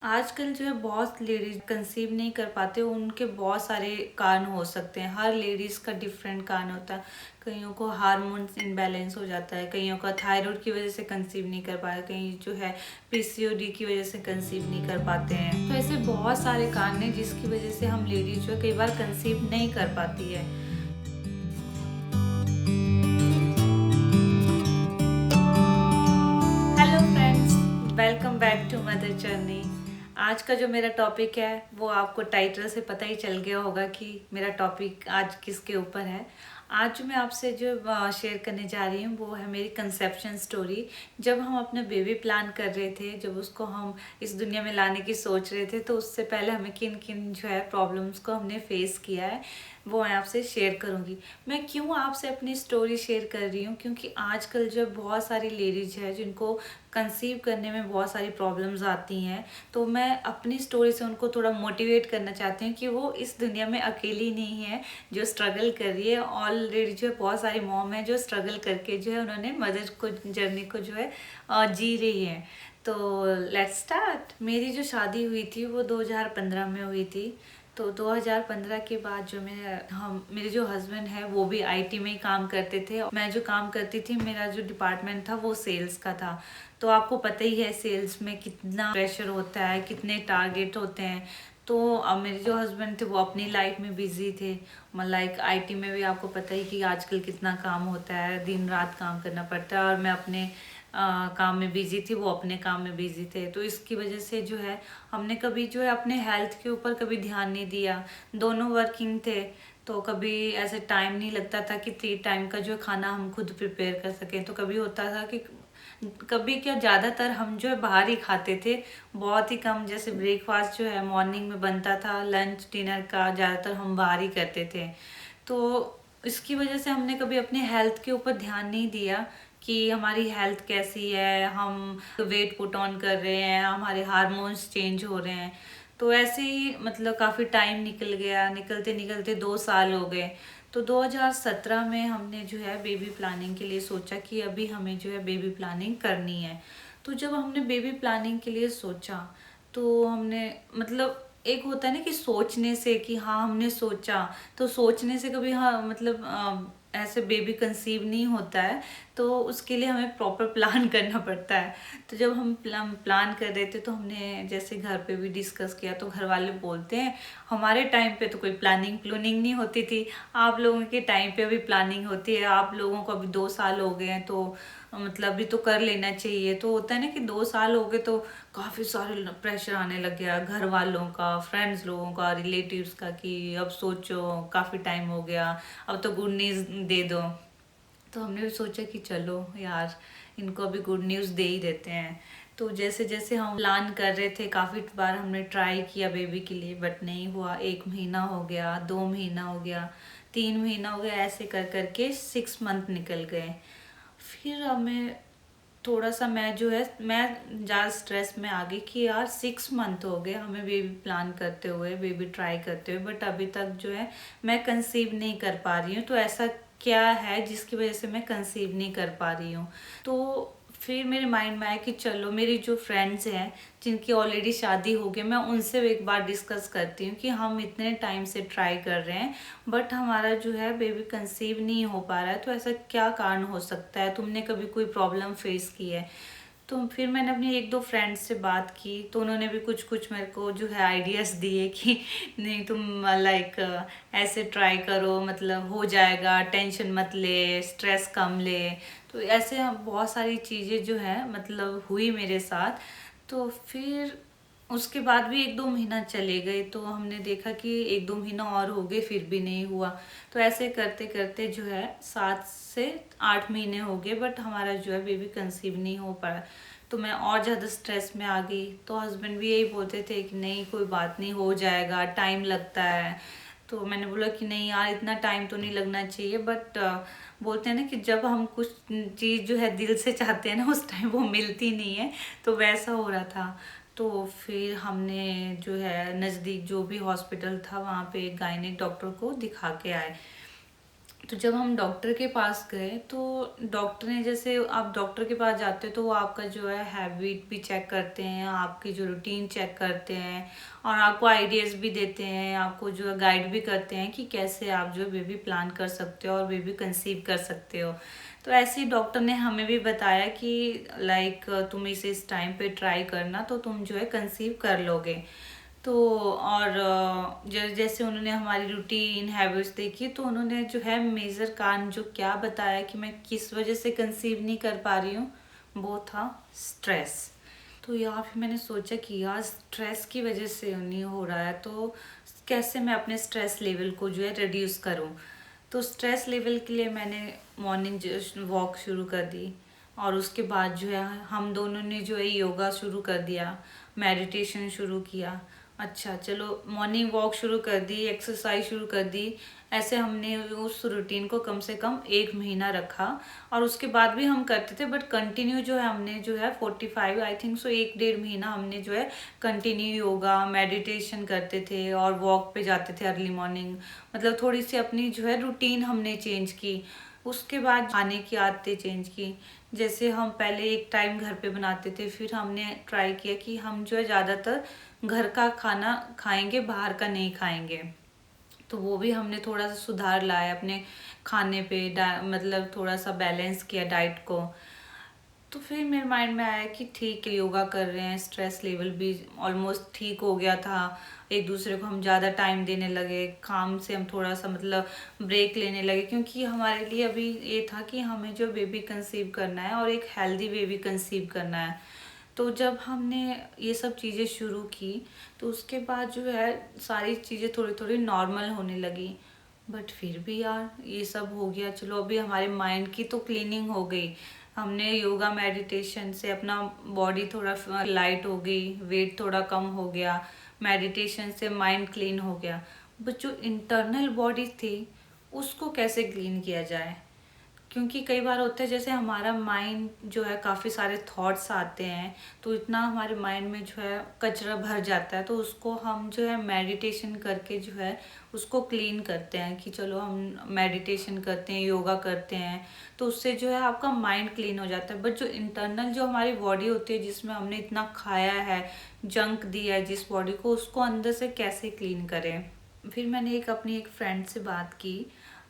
आजकल जो है बहुत लेडीज कंसीव नहीं कर पाते। उनके बहुत सारे कारण हो सकते हैं। हर लेडीज का डिफरेंट कारण होता है। कईयों को हार्मोन्स इनबैलेंस हो जाता है, कईयों का थायराइड की वजह से कंसीव नहीं कर पाया, कहीं जो है पीसीओडी की वजह से कंसीव नहीं कर पाते हैं। तो ऐसे बहुत सारे कारण हैं जिसकी वजह से हम लेडीज जो है कई बार कंसीव नहीं कर पाती है। Hello friends, welcome back to Mother Journey. आज का जो मेरा टॉपिक है वो आपको टाइटल से पता ही चल गया होगा कि मेरा टॉपिक आज किसके ऊपर है। आज जो मैं आपसे जो शेयर करने जा रही हूँ वो है मेरी कंसेप्शन स्टोरी। जब हम अपने बेबी प्लान कर रहे थे, जब उसको हम इस दुनिया में लाने की सोच रहे थे, तो उससे पहले हमें किन किन जो है प्रॉब्लम्स को हमने फेस किया है वो मैं आपसे शेयर करूंगी। मैं क्यों आपसे अपनी स्टोरी शेयर कर रही हूँ, क्योंकि आजकल जो बहुत सारी लेडीज है जिनको कंसीव करने में बहुत सारी प्रॉब्लम्स आती हैं। तो मैं अपनी स्टोरी से उनको थोड़ा मोटिवेट करना चाहती हूँ कि वो इस दुनिया में अकेली नहीं है जो स्ट्रगल कर रही है। ऑलरेडी जो है बहुत सारी मॉम है जो स्ट्रगल करके जो है उन्होंने मदर को जर्नी को जो है जी रही है। तो लेट्स स्टार्ट। मेरी जो शादी हुई थी वो 2015 में हुई थी। तो 2015 के बाद जो मेरे जो हस्बैंड है वो भी आईटी में ही काम करते थे। मैं जो काम करती थी, मेरा जो डिपार्टमेंट था वो सेल्स का था। तो आपको पता ही है सेल्स में कितना प्रेशर होता है, कितने टारगेट होते हैं। तो अब मेरे जो हस्बैंड थे वो अपनी लाइफ में बिजी थे। लाइक आईटी में भी आपको पता ही कि आजकल कितना काम होता है, दिन रात काम करना पड़ता है। और मैं अपने काम में बिजी थी, वो अपने काम में बिजी थे। तो इसकी वजह से जो है हमने कभी जो है अपने हेल्थ के ऊपर कभी ध्यान नहीं दिया। दोनों वर्किंग थे, तो कभी ऐसे टाइम नहीं लगता था कि 3 टाइम का जो खाना हम खुद प्रिपेयर कर सकें। तो कभी होता था कि कभी क्या, ज़्यादातर हम जो है बाहर ही खाते थे। बहुत ही कम, जैसे ब्रेकफास्ट जो है मॉर्निंग में बनता था, लंच डिनर का ज़्यादातर हम बाहर ही करते थे। तो इसकी वजह से हमने कभी अपने हेल्थ के ऊपर ध्यान नहीं दिया कि हमारी हेल्थ कैसी है, हम वेट पुट ऑन कर रहे हैं, हमारे हार्मोन्स चेंज हो रहे हैं। तो ऐसे ही काफ़ी टाइम निकल गया, निकलते निकलते 2 साल हो गए। तो 2017 में हमने जो है बेबी प्लानिंग के लिए सोचा कि अभी हमें जो है बेबी प्लानिंग करनी है। तो जब हमने बेबी प्लानिंग के लिए सोचा, तो हमने एक होता है ना कि सोचने से कि हाँ हमने सोचा, तो सोचने से कभी हाँ ऐसे बेबी कंसीव नहीं होता है। तो उसके लिए हमें प्रॉपर प्लान करना पड़ता है। तो जब हम प्लान कर रहे थे तो हमने जैसे घर पे भी डिस्कस किया, तो घर वाले बोलते हैं हमारे टाइम पे तो कोई प्लानिंग प्लूनिंग नहीं होती थी, आप लोगों के टाइम पे अभी प्लानिंग होती है। आप लोगों को अभी 2 साल हो गए हैं, तो अभी तो कर लेना चाहिए। तो होता है ना कि 2 साल हो गए तो काफ़ी सारे प्रेशर आने लग गया, घर वालों का, फ्रेंड्स लोगों का, रिलेटिव्स का, कि अब सोचो काफ़ी टाइम हो गया, अब तो गुड न्यूज़ दे दो। तो हमने भी सोचा कि चलो यार, इनको अभी गुड न्यूज़ दे ही देते हैं। तो जैसे जैसे हम प्लान कर रहे थे, काफ़ी बार हमने ट्राई किया बेबी के लिए, बट नहीं हुआ। 1 महीना हो गया, 2 महीना हो गया, 3 महीना हो गया, ऐसे कर करके 6 मंथ निकल गए। फिर हमें थोड़ा सा, मैं ज़्यादा स्ट्रेस में आ गई कि यार 6 मंथ हो गए हमें बेबी प्लान करते हुए, बेबी ट्राई करते हुए, बट अभी तक जो है मैं कंसीव नहीं कर पा रही हूँ। तो ऐसा क्या है जिसकी वजह से मैं कंसीव नहीं कर पा रही हूँ। तो फिर मेरे माइंड में आया कि चलो मेरी जो फ्रेंड्स हैं जिनकी ऑलरेडी शादी हो गई, मैं उनसे एक बार डिस्कस करती हूँ कि हम इतने टाइम से ट्राई कर रहे हैं बट हमारा जो है बेबी कंसीव नहीं हो पा रहा है। तो ऐसा क्या कारण हो सकता है, तुमने कभी कोई प्रॉब्लम फेस की है? तो फिर मैंने अपनी 1-2 फ्रेंड्स से बात की, तो उन्होंने भी कुछ कुछ मेरे को जो है आइडियाज़ दिए कि नहीं तुम ऐसे ट्राई करो, हो जाएगा, टेंशन मत ले, स्ट्रेस कम ले। तो ऐसे बहुत सारी चीज़ें जो है हुई मेरे साथ। तो फिर उसके बाद भी 1-2 महीना चले गए, तो हमने देखा कि 1-2 महीना और हो गए फिर भी नहीं हुआ। तो ऐसे करते करते जो है 7 से 8 महीने हो गए, बट हमारा जो है बेबी कंसीव नहीं हो पाया। तो मैं और ज़्यादा स्ट्रेस में आ गई। तो हस्बैंड भी यही बोलते थे कि नहीं कोई बात नहीं, हो जाएगा, टाइम लगता है। तो मैंने बोला कि नहीं यार, इतना टाइम तो नहीं लगना चाहिए, बट बोलते हैं ना कि जब हम कुछ चीज़ जो है दिल से चाहते हैं ना, उस टाइम वो मिलती नहीं है। तो वैसा हो रहा था। तो फिर हमने जो है नज़दीक जो भी हॉस्पिटल था वहाँ पे एक गायनेक डॉक्टर को दिखा के आए। तो जब हम डॉक्टर के पास गए तो डॉक्टर ने, जैसे आप डॉक्टर के पास जाते हो तो वो आपका जो है हैबिट भी चेक करते हैं, आपकी जो रूटीन चेक करते हैं और आपको आइडियाज़ भी देते हैं, आपको जो है गाइड भी करते हैं कि कैसे आप जो है बेबी प्लान कर सकते हो और बेबी कंसीव कर सकते हो। तो ऐसे ही डॉक्टर ने हमें भी बताया कि लाइक तुम इसे इस टाइम पे ट्राई करना तो तुम जो है कंसीव कर लोगे। तो और जैसे उन्होंने हमारी रूटीन हैबिट्स देखी तो उन्होंने जो है मेजर कारण जो क्या बताया कि मैं किस वजह से कंसीव नहीं कर पा रही हूँ, वो था स्ट्रेस। तो यहाँ पे मैंने सोचा कि यार स्ट्रेस की वजह से नहीं हो रहा है, तो कैसे मैं अपने स्ट्रेस लेवल को जो है रिड्यूस करूँ। तो स्ट्रेस लेवल के लिए मैंने मॉर्निंग वॉक शुरू कर दी और उसके बाद जो है हम दोनों ने जो है योगा शुरू कर दिया, मेडिटेशन शुरू किया। अच्छा चलो, मॉर्निंग वॉक शुरू कर दी, एक्सरसाइज शुरू कर दी। ऐसे हमने उस रूटीन को कम से कम 1 महीना रखा और उसके बाद भी हम करते थे, बट कंटिन्यू जो है हमने जो है 45 आई थिंक सो 1 डेढ़ महीना हमने जो है कंटिन्यू योगा मेडिटेशन करते थे और वॉक पे जाते थे अर्ली मॉर्निंग। मतलब थोड़ी सी अपनी जो है रूटीन हमने चेंज की। उसके बाद खाने की आदतें चेंज की। जैसे हम पहले एक टाइम घर पे बनाते थे, फिर हमने ट्राई किया कि हम जो है ज़्यादातर घर का खाना खाएंगे, बाहर का नहीं खाएंगे। तो वो भी हमने थोड़ा सा सुधार लाया अपने खाने पे, मतलब थोड़ा सा बैलेंस किया डाइट को। तो फिर मेरे माइंड में आया कि ठीक है, योगा कर रहे हैं, स्ट्रेस लेवल भी ऑलमोस्ट ठीक हो गया था। एक दूसरे को हम ज़्यादा टाइम देने लगे, काम से हम थोड़ा सा मतलब ब्रेक लेने लगे, क्योंकि हमारे लिए अभी ये था कि हमें जो बेबी कंसीव करना है और एक हेल्दी बेबी कंसीव करना है। तो जब हमने ये सब चीज़ें शुरू की तो उसके बाद जो है सारी चीज़ें थोड़ी थोड़ी नॉर्मल होने लगी। बट फिर भी यार ये सब हो गया, चलो अभी हमारे माइंड की तो क्लीनिंग हो गई। हमने योगा मेडिटेशन से अपना बॉडी थोड़ा लाइट हो गई, वेट थोड़ा कम हो गया, मेडिटेशन से माइंड क्लीन हो गया। बट जो इंटरनल बॉडी थी उसको कैसे क्लीन किया जाए? क्योंकि कई बार होता है जैसे हमारा माइंड जो है काफ़ी सारे थॉट्स आते हैं, तो इतना हमारे माइंड में जो है कचरा भर जाता है, तो उसको हम जो है मेडिटेशन करके जो है उसको क्लीन करते हैं कि चलो हम मेडिटेशन करते हैं, योगा करते हैं, तो उससे जो है आपका माइंड क्लीन हो जाता है। बट जो इंटरनल जो हमारी बॉडी होती है जिसमें हमने इतना खाया है, जंक दिया है जिस बॉडी को, उसको अंदर से कैसे क्लीन करें। फिर मैंने अपनी एक फ्रेंड से बात की,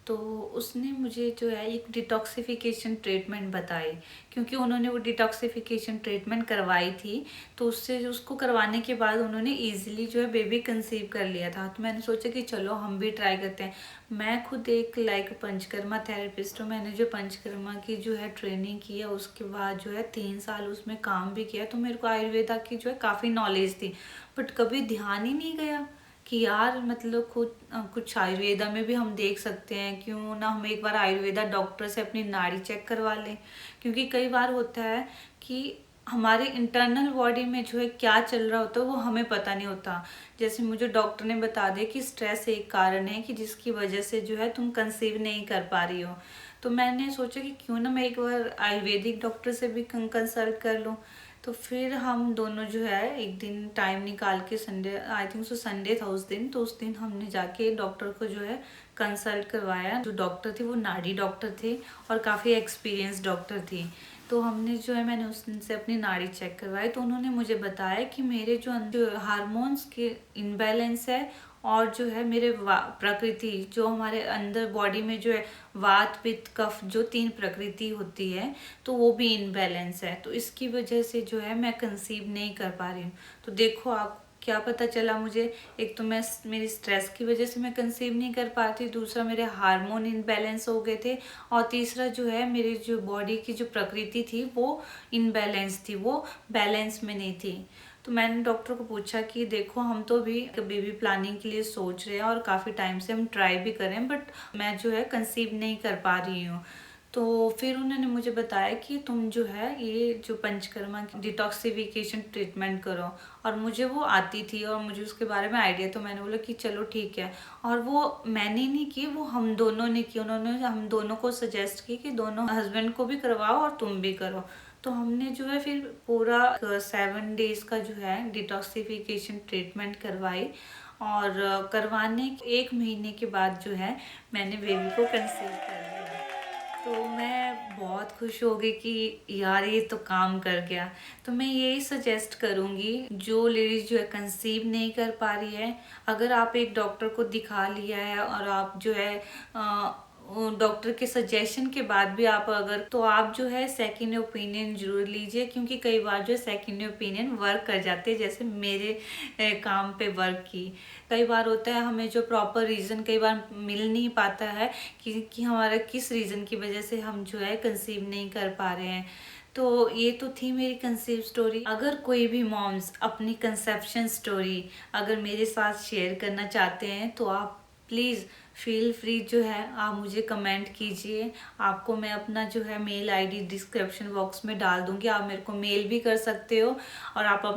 तो उसने मुझे जो है एक डिटॉक्सिफिकेशन ट्रीटमेंट बताई। क्योंकि उन्होंने वो डिटॉक्सिफिकेशन ट्रीटमेंट करवाई थी, तो उससे उसको करवाने के बाद उन्होंने इजीली जो है बेबी कंसीव कर लिया था। तो मैंने सोचा कि चलो हम भी ट्राई करते हैं। मैं खुद एक पंचकर्मा थेरेपिस्ट हूँ। मैंने जो पंचकर्मा की जो है ट्रेनिंग की है, उसके बाद जो है 3 साल उसमें काम भी किया, तो मेरे को आयुर्वेदा की जो है काफ़ी नॉलेज थी। बट कभी ध्यान ही नहीं गया कि यार मतलब खुद कुछ आयुर्वेदा में भी हम देख सकते हैं, क्यों ना हम एक बार आयुर्वेदा डॉक्टर से अपनी नाड़ी चेक करवा लें। क्योंकि कई बार होता है कि हमारे इंटरनल बॉडी में जो है क्या चल रहा होता है वो हमें पता नहीं होता। जैसे मुझे डॉक्टर ने बता दिया कि स्ट्रेस एक कारण है कि जिसकी वजह से जो है तुम कंसीव नहीं कर पा रही हो। तो मैंने सोचा कि क्यों ना मैं एक बार आयुर्वेदिक डॉक्टर से भी कंसल्ट कर लूँ। तो फिर हम दोनों जो है एक दिन टाइम निकाल के, Sunday I think so Sunday था उस दिन, तो उस दिन हमने जाके डॉक्टर को जो है कंसल्ट करवाया। जो डॉक्टर थे वो नाड़ी डॉक्टर थे और काफ़ी एक्सपीरियंस डॉक्टर थी। तो हमने जो है मैंने उनसे अपनी नाड़ी चेक करवाई, तो उन्होंने मुझे बताया कि मेरे जो हार्मोन्स के इम्बैलेंस है और जो है मेरे प्रकृति जो हमारे अंदर बॉडी में जो है वात पित्त कफ जो 3 प्रकृति होती है, तो वो भी इनबैलेंस है। तो इसकी वजह से जो है मैं कंसीव नहीं कर पा रही हूँ। तो देखो आप क्या पता चला मुझे, एक तो मैं मेरी स्ट्रेस की वजह से मैं कंसीव नहीं कर पाती, दूसरा मेरे हार्मोन इनबैलेंस हो गए थे, और तीसरा जो है मेरी जो बॉडी की जो प्रकृति थी वो इनबैलेंस थी, वो बैलेंस में नहीं थी। तो मैंने डॉक्टर को पूछा कि देखो हम तो भी बेबी प्लानिंग के लिए सोच रहे हैं और काफ़ी टाइम से हम ट्राई भी कर रहे हैं, बट मैं जो है कंसीव नहीं कर पा रही हूँ। तो फिर उन्होंने मुझे बताया कि तुम जो है ये जो पंचकर्मा की डिटॉक्सिफिकेशन ट्रीटमेंट करो। और मुझे वो आती थी और मुझे उसके बारे में आइडिया, तो मैंने बोला कि चलो ठीक है। और वो मैंने नहीं की, वो हम दोनों ने की। उन्होंने हम दोनों को सजेस्ट की कि दोनों हस्बैंड को भी करवाओ और तुम भी करो। तो हमने जो है फिर पूरा 7 डेज का जो है डिटॉक्सिफिकेशन ट्रीटमेंट करवाई। और करवाने के 1 महीने के बाद जो है मैंने बेबी को कंसीव कर लिया। तो मैं बहुत खुश हो गई कि यार ये तो काम कर गया। तो मैं यही सजेस्ट करूँगी, जो लेडीज़ जो है कंसीव नहीं कर पा रही है, अगर आप एक डॉक्टर को दिखा लिया है और आप जो है डॉक्टर के सजेशन के बाद भी आप अगर, तो आप जो है सेकंड ओपिनियन जरूर लीजिए, क्योंकि कई बार जो है सेकंड ओपिनियन वर्क कर जाते हैं, जैसे मेरे काम पे वर्क की। कई बार होता है हमें जो प्रॉपर रीज़न कई बार मिल नहीं पाता है कि हमारा किस रीज़न की वजह से हम जो है कंसीव नहीं कर पा रहे हैं। तो ये तो थी मेरी कंसीव स्टोरी। अगर कोई भी मॉम्स अपनी कंसेप्शन स्टोरी अगर मेरे साथ शेयर करना चाहते हैं तो आप प्लीज़ फील फ्री जो है आप मुझे कमेंट कीजिए। आपको मैं अपना जो है मेल आईडी डिस्क्रिप्शन बॉक्स में डाल दूंगी, आप मेरे को मेल भी कर सकते हो और आप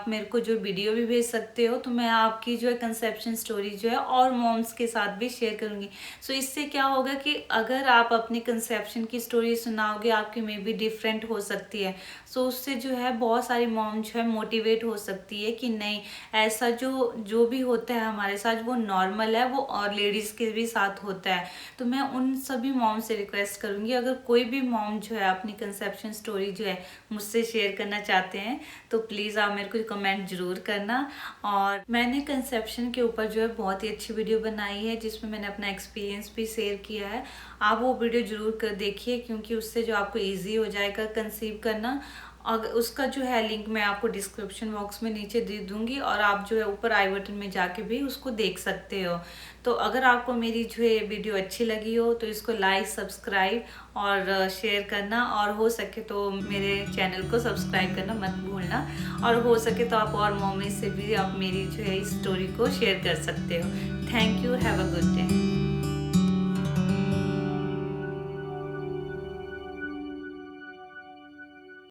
मेरे को जो वीडियो भी भेज सकते हो। तो मैं आपकी जो है कंसेप्शन स्टोरी जो है और मॉम्स के साथ भी शेयर करूंगी। सो इससे क्या होगा कि अगर आप अपनी कंसेप्शन की स्टोरी सुनाओगे, आपकी मे बी डिफरेंट हो सकती है। सो उससे जो है बहुत सारी मॉम जो है मोटिवेट हो सकती है कि नहीं, ऐसा जो भी होता है हमारे साथ वो नॉर्मल है, वो और लेडीज़ के भी साथ होता है। तो मैं उन सभी मॉम से रिक्वेस्ट करूँगी, अगर कोई भी मॉम जो है अपनी कंसेप्शन स्टोरी जो है मुझसे शेयर करना चाहते हैं तो प्लीज़ आप मेरे को कमेंट जरूर करना। और मैंने कंसेप्शन के ऊपर जो है बहुत ही अच्छी वीडियो बनाई है जिसमें मैंने अपना एक्सपीरियंस भी शेयर किया है। आप वो वीडियो जरूर कर देखिए, क्योंकि उससे जो आपको ईजी हो जाएगा कंसीव करना। अगर उसका जो है लिंक मैं आपको डिस्क्रिप्शन बॉक्स में नीचे दे दूंगी और आप जो है ऊपर आई बटन में जाके भी उसको देख सकते हो। तो अगर आपको मेरी जो है वीडियो अच्छी लगी हो तो इसको लाइक, सब्सक्राइब और शेयर करना, और हो सके तो मेरे चैनल को सब्सक्राइब करना मत भूलना। और हो सके तो आप और मम्मी से भी आप मेरी जो है इस स्टोरी को शेयर कर सकते हो। Thank you, have a good day.